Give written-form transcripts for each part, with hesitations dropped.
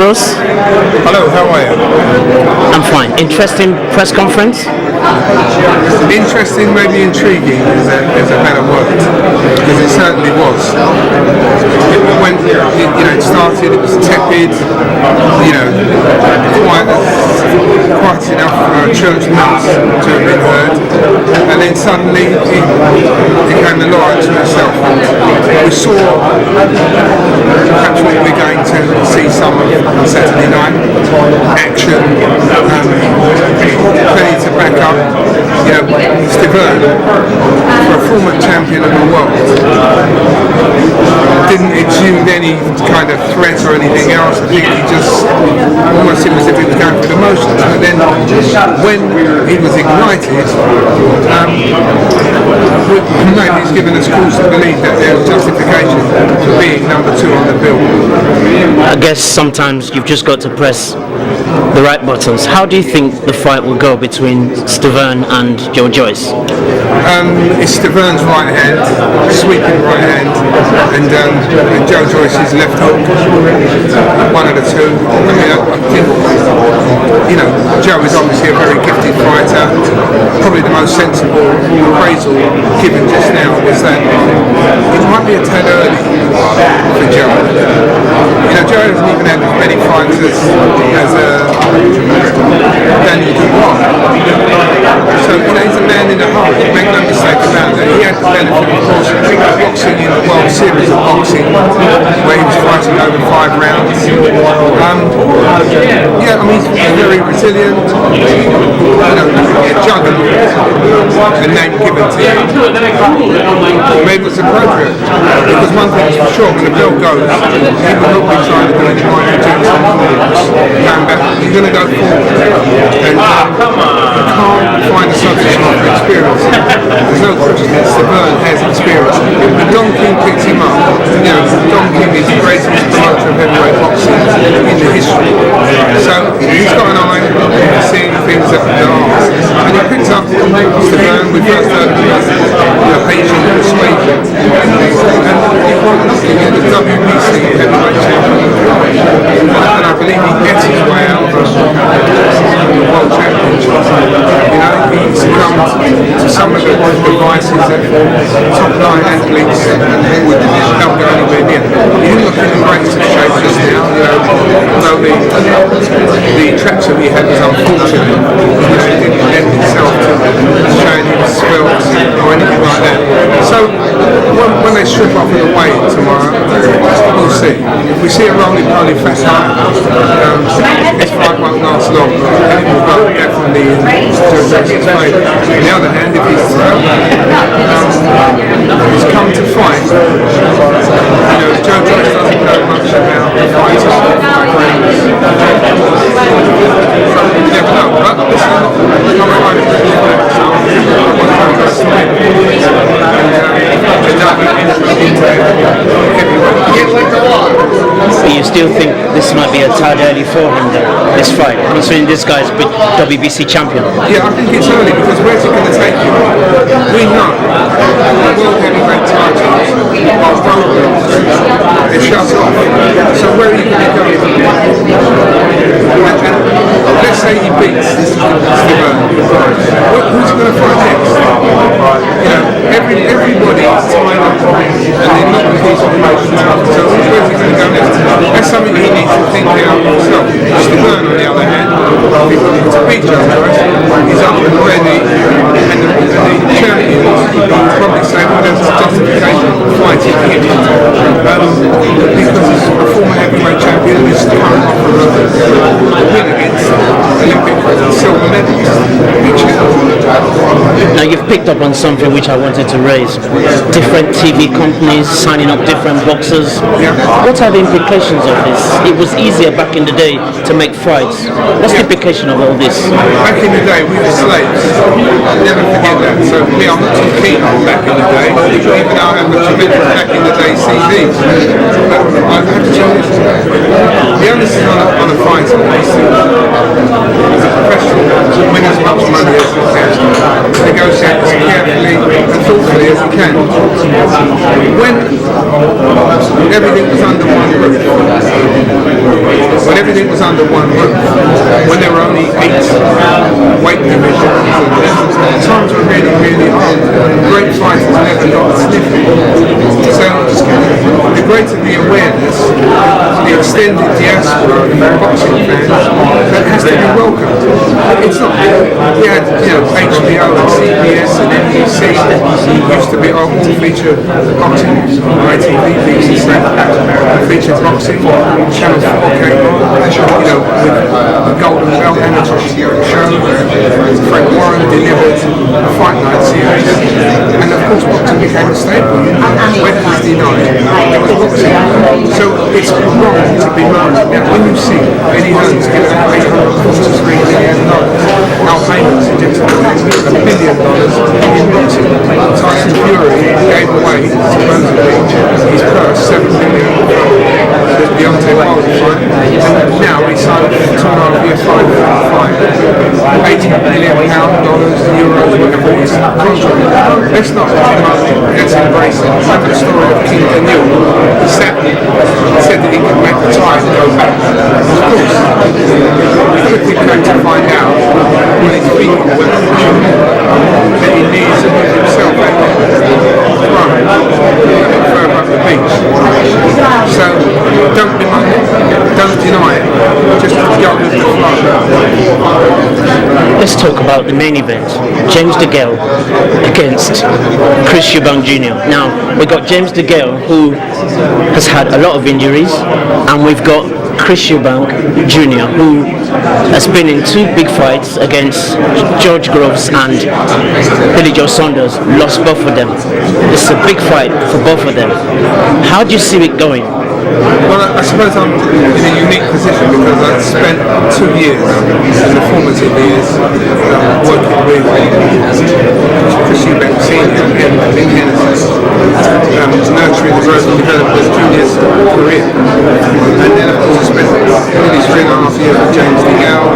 Ambrose. Hello, how are you? I'm fine. Interesting press conference. Interesting, maybe intriguing is a better word, because it certainly was. It started, it was tepid, quite enough for a church mass to have been heard, and then suddenly he became a liar to himself. We saw perhaps what we're going to see some of on Saturday night, action, plenty to back up. Stiverne, for a former champion of the world, didn't exude any kind of threat or anything else. I think he just almost seemed as if he was going through the motions. But then when he was ignited, maybe he's given us cause to believe that there's justification for being number 2 on the bill. I guess sometimes you've just got to press the right buttons. How do you think the fight will go between Stiverne and Joe Joyce? It's Stiverne's right hand, sweeping right hand, and Joe Joyce's left hook. One of the two. I think, Joe is obviously a very gifted fighter. Probably the most sensible appraisal given just now was that it might be a tad early for Joe. Joe hasn't even had as many fights as Daniel Dubois. So he's a man in the heart. Make no mistake about that. He had the benefit, of course, of boxing in the World Series of Boxing, where he was fighting over 5 rounds. He's very resilient. A juggernaut, the name given to him. Maybe it's appropriate, because one thing's for sure, when the bell goes, he will not be trying to do any Michael Jackson moves. He's going to go forward, and you can't find a substitute for experience. There's no question that Stiverne has experience. But Don King picks him up. Don King is the greatest promoter of heavyweight boxing in the history. So he's got an eye for seeing things that are. And he picks up Stiverne. We first heard of Asian persuasion. And he won nothing in the WBC heavyweight championship. And I believe he gets his way out of the World Championship. He succumbed to some of the devices that top-line athletes don't go anywhere near. He didn't look in the greatest of shape just now, although the traction he had was unfortunate. It didn't lend itself to showing him swells or anything like that. So when they strip off of the weight tomorrow, we'll see. If we see a roly-poly fat guy, this fight won't last long. And it will go definitely into Jackson's favour. On the other hand, if he's come to fight, Joe Joyce doesn't know much about the fight. You never know, but listen, I'm fighting for this fight, so I want to go to So you still think this might be a tad early for him then, this fight, considering this guy's been WBC champion? Yeah, I think it's early, because where's it going to take him? We know the world heavyweight titles are road they're shut off. So where are you going to go? And let's say he beats Stiverne. Who's he going to fight next? Everybody's tied up and they're not with these promotions up. So where's he going to go next? That's something he needs to think out himself. Stiverne, on the other hand, to beat Joe Joyce, he's up and ready, and the champions probably say, well, there's justification for fighting him. Because he's a former heavyweight champion, he's still on a win against Olympic silver medalist. Now you've picked up on something which I wanted to raise. Different TV companies signing up different boxers. What are the implications of this? It was easier back in the day to make fights. What's the implication of all this? Back in the day we were slaves. Never forget that. So I'm not too keen on back in the day, even though I have a tremendous back in the day CD. But I have to tell you, the onus is on a fighter as a professional to win as much money as he can, to negotiate as carefully and thoughtfully as he can. When everything was under one roof, when everything was under one roof, when there were only 8 weight divisions, and times were really, really hard. Great fighters never got sniffed. So the greater the awareness, the extended diaspora of boxing fans, that has to be welcomed. It's not, we had HBO and CBS and NBC used to be all featured boxing, ITV, BBC, featured boxing, Channel 4 came on, with the Golden Bell amateur show, Frank Warren delivered the Fight Night series, and of course boxing became a staple. Wednesday night, it was boxing. So it's wrong to be moaning. Now, when you see Eddie Hearns give $843 million, Al Heyman suggested $1 billion in boxing, Tyson Fury gave away supposedly his purse, $7 million the Deontay Wilder fight, and now he signed a 2.5-year fight, $80 million, euros, whatever it is, contract. Let's not let's embrace it. Remember the story of King Daniel? He said that he could make the tide go back. Of course, quickly came to find out when his feet were that he needs to move himself out further up the beach. So don't deny it, don't deny it, just go with the flow. Let's talk about the main event. James Degale against Chris Eubank Jr. Now, we've got James Degale, who has had a lot of injuries, and we've got Chris Eubank Jr., who has been in 2 big fights against George Groves and Billy Joe Saunders, lost both of them. It's a big fight for both of them. How do you see it going? Well, I suppose I'm in a unique position because I spent 2 years in the formative years working with Chris Eubank Senior in Hennessy, nurturing the growth and development of Junior's career. And then of course I spent nearly 3.5 years with James Degale,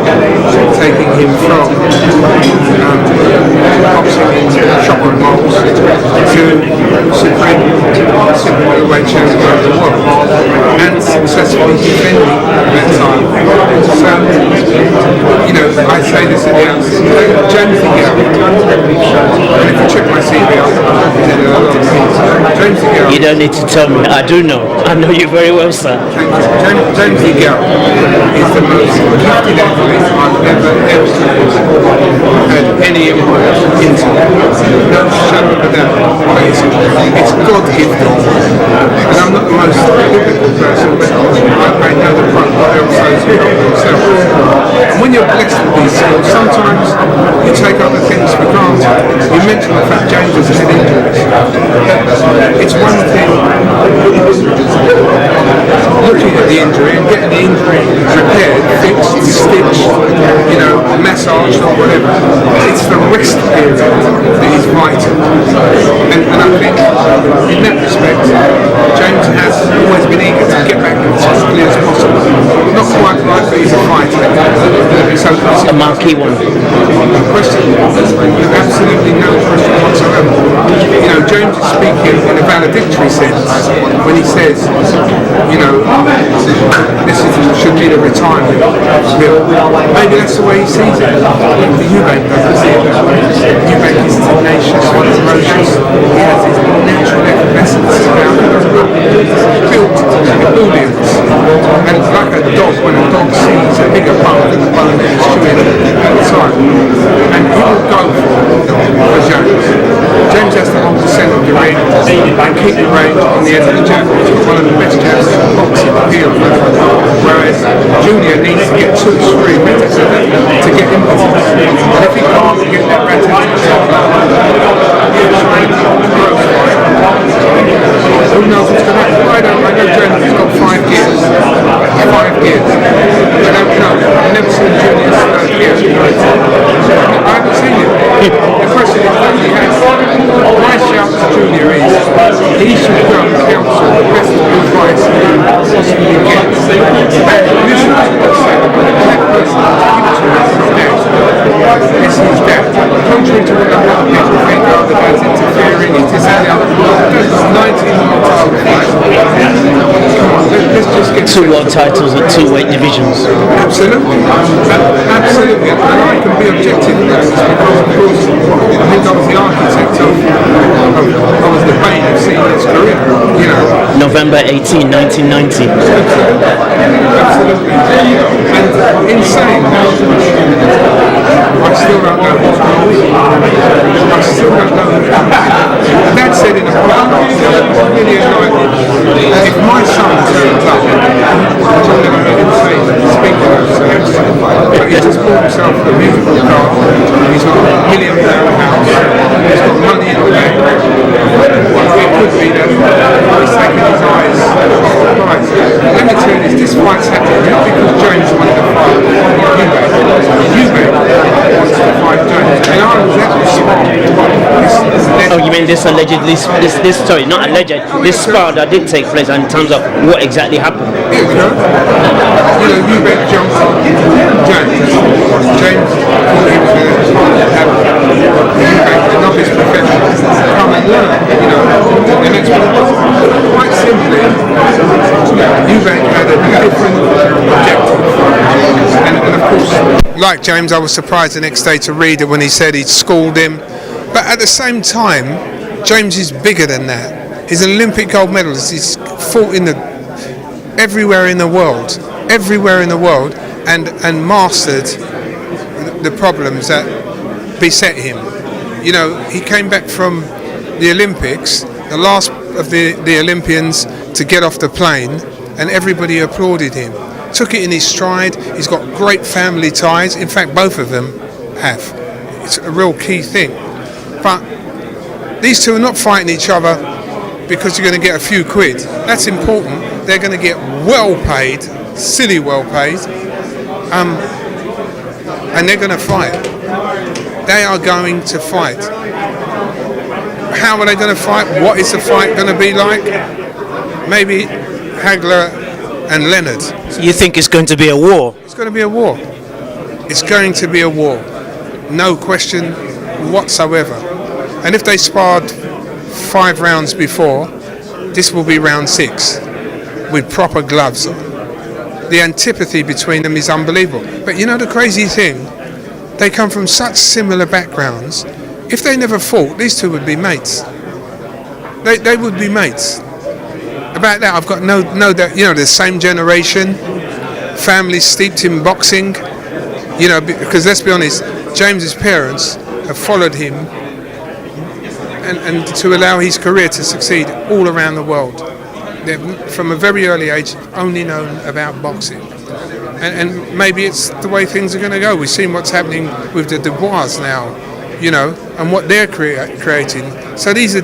taking him from boxing in shopper and malls to supreme weight champion of the world, and successfully defending that time. So, I say this at the outset, James Degale, and if you check my CV, I've presented a lot of things. James Degale. You don't need to tell me, I do know. I know you very well, sir. Thank you. James Degale is the most gifted athlete I've ever had any input into. No shadow of a doubt. It's God-gifted. And I'm not the most biblical person, but I know the front what else those people themselves. And when you're blessed with these skills, sometimes you take other things for granted. You mentioned the fact James has had injuries. It's one thing looking at the injury and getting the injury repaired, fixed, stitched, massaged or whatever. It's the rest period that is vital. And I think in that respect, James has always been eager to get back as quickly as possible. Not quite right, but he's a fighter. So A marquee one. Absolutely no question whatsoever. James is speaking in a valedictory sense when he says, this should be the retirement bill. Maybe that's the way he sees it. Eubank doesn't see it that way. Eubank is tenacious, ferocious. He has his natural effervescence about him. Built ebullience. And like a dog, when a dog sees a bigger bone than the bone that he's chewing at the time. And he will go for James. James has to hold the centre of the ring and keep the range on the end of the jab. He's got one of the best jabs in boxing appeal. Whereas Junior needs to get 2 or 3 minutes to get impetus. And if he can't get that battle, who knows what's going to happen? I know James has got 5 years. 5 years. I don't know. I've never seen Junior's 3rd year. I haven't seen it. The question is, does he have? My shout to Junior is, he should go and counsel the best 2 world titles at 2 weight divisions. Absolutely. Absolutely. And I can be objective in that because, of course, I was the architect of the bane of Senior's career, you know. November 18, 1990. Absolutely. And in saying that, I still don't know what's going to win. I still don't know what's going to win. Dad said in a podcast, really excited, if my son turns up, which I'll never hear him say, speaking of Samson, but he just bought himself a beautiful car, he's got a $1 million house, he's got money in the bank. It could be that he's taking his eyes off the prize. Let me tell you this fight's happening not because James wanted to fight Eubank. Eubank wants to fight James. And I was at the spot. Oh, you mean this allegedly, this story, not alleged, this spar that did take place in terms of what exactly happened? You know, Eubank jumped on James. James thought he was going to have Eubank, a novice professional, come and learn, you know. And that's what it was. Quite simply, Eubank had a different objective. And of course, like James, I was surprised the next day to read it when he said he'd schooled him. But at the same time, James is bigger than that. He's an Olympic gold medalist. He's fought everywhere in the world, and mastered the problems that beset him. You know, he came back from the Olympics, the last of the Olympians to get off the plane, and everybody applauded him. Took it in his stride. He's got great family ties. In fact, both of them have. It's a real key thing. But these two are not fighting each other because you're going to get a few quid. That's important. They're going to get well paid, silly well paid, and they're going to fight. They are going to fight. How are they going to fight? What is the fight going to be like? Maybe Hagler and Leonard. So you think it's going to be a war? It's going to be a war. It's going to be a war. No question whatsoever. And if they sparred 5 rounds before, this will be round 6 with proper gloves on. The antipathy between them is unbelievable. But you know the crazy thing? They come from such similar backgrounds. If they never fought, these two would be mates. They would be mates. About that, I've got no doubt. You know, the same generation, families steeped in boxing. You know, because let's be honest, James's parents have followed him and to allow his career to succeed all around the world. They've, from a very early age, only known about boxing. And maybe it's the way things are going to go. We've seen what's happening with the Dubois now, you know, and what they're creating. So these are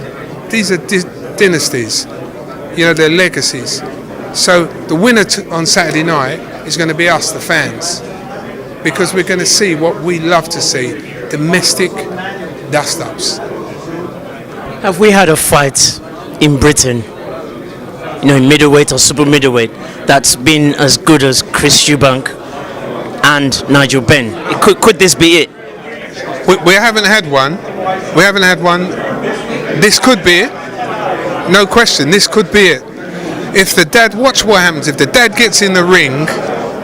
dynasties, you know, they're legacies. So the winner on Saturday night is going to be us, the fans, because we're going to see what we love to see, domestic dust-ups. Have we had a fight in Britain, you know, in middleweight or super middleweight, that's been as good as Chris Eubank and Nigel Benn? Could this be it? We haven't had one. This could be it. No question, this could be it. If the dad, watch what happens. If the dad gets in the ring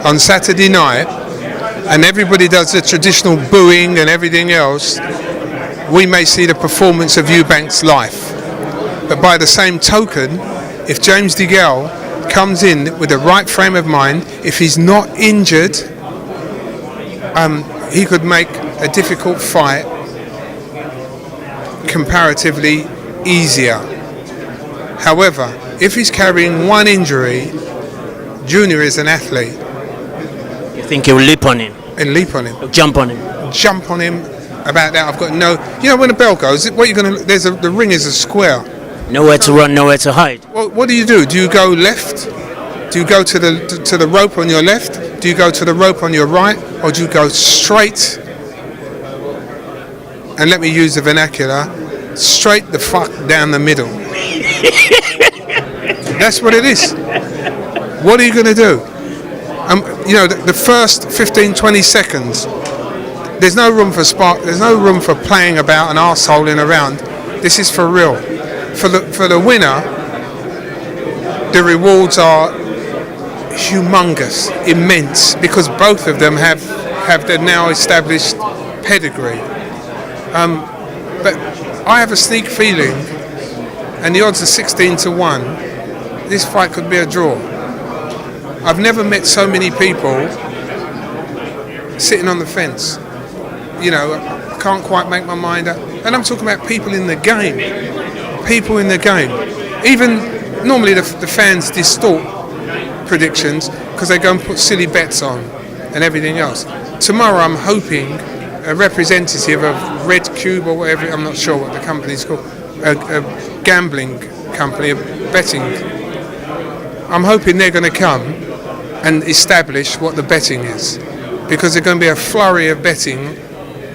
on Saturday night and everybody does the traditional booing and everything else, we may see the performance of Eubank's life. But by the same token, if James Degale comes in with the right frame of mind, if he's not injured, he could make a difficult fight comparatively easier. However, if he's carrying one injury, Junior is an athlete. You think he'll leap on him? And leap on him. He'll jump on him? Jump on him. About that, I've got no. You know, when the bell goes, what you're gonna? The ring is a square. Nowhere to run, nowhere to hide. Well, what do? Do you go left? Do you go to the rope on your left? Do you go to the rope on your right, or do you go straight? And let me use the vernacular: straight the fuck down the middle. That's what it is. What are you gonna do? You know, the first 15, 20 seconds. There's no room for spark. There's no room for playing about and arseholing around. This is for real. For the winner, the rewards are humongous, immense, because both of them have their now established pedigree. But I have a sneak feeling, and the odds are 16-1, this fight could be a draw. I've never met so many people sitting on the fence. You know, I can't quite make my mind up. And I'm talking about people in the game. People in the game. Even normally the fans distort predictions because they go and put silly bets on and everything else. Tomorrow I'm hoping a representative of Red Cube or whatever, I'm not sure what the company's called, a gambling company, a betting. I'm hoping they're going to come and establish what the betting is, because there's going to be a flurry of betting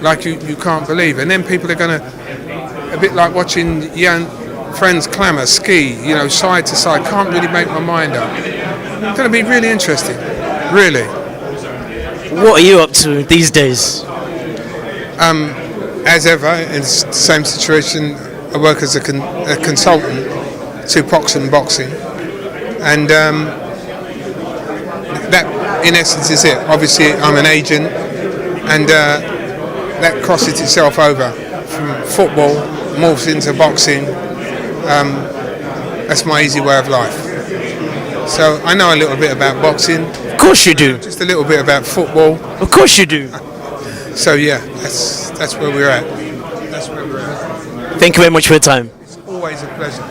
like you can't believe, and then people are going to, a bit like watching young friends clamour, ski, you know, side to side, can't really make my mind up. It's going to be really interesting, really. What are you up to these days? As ever, in the same situation, I work as a consultant to boxing, and that in essence is it. Obviously I'm an agent, and that crosses itself over from football, morphs into boxing. That's my easy way of life. So I know a little bit about boxing. Of course you do. Just a little bit about football. Of course you do. So yeah, that's where we're at. That's where we're at. Thank you very much for your time. It's always a pleasure.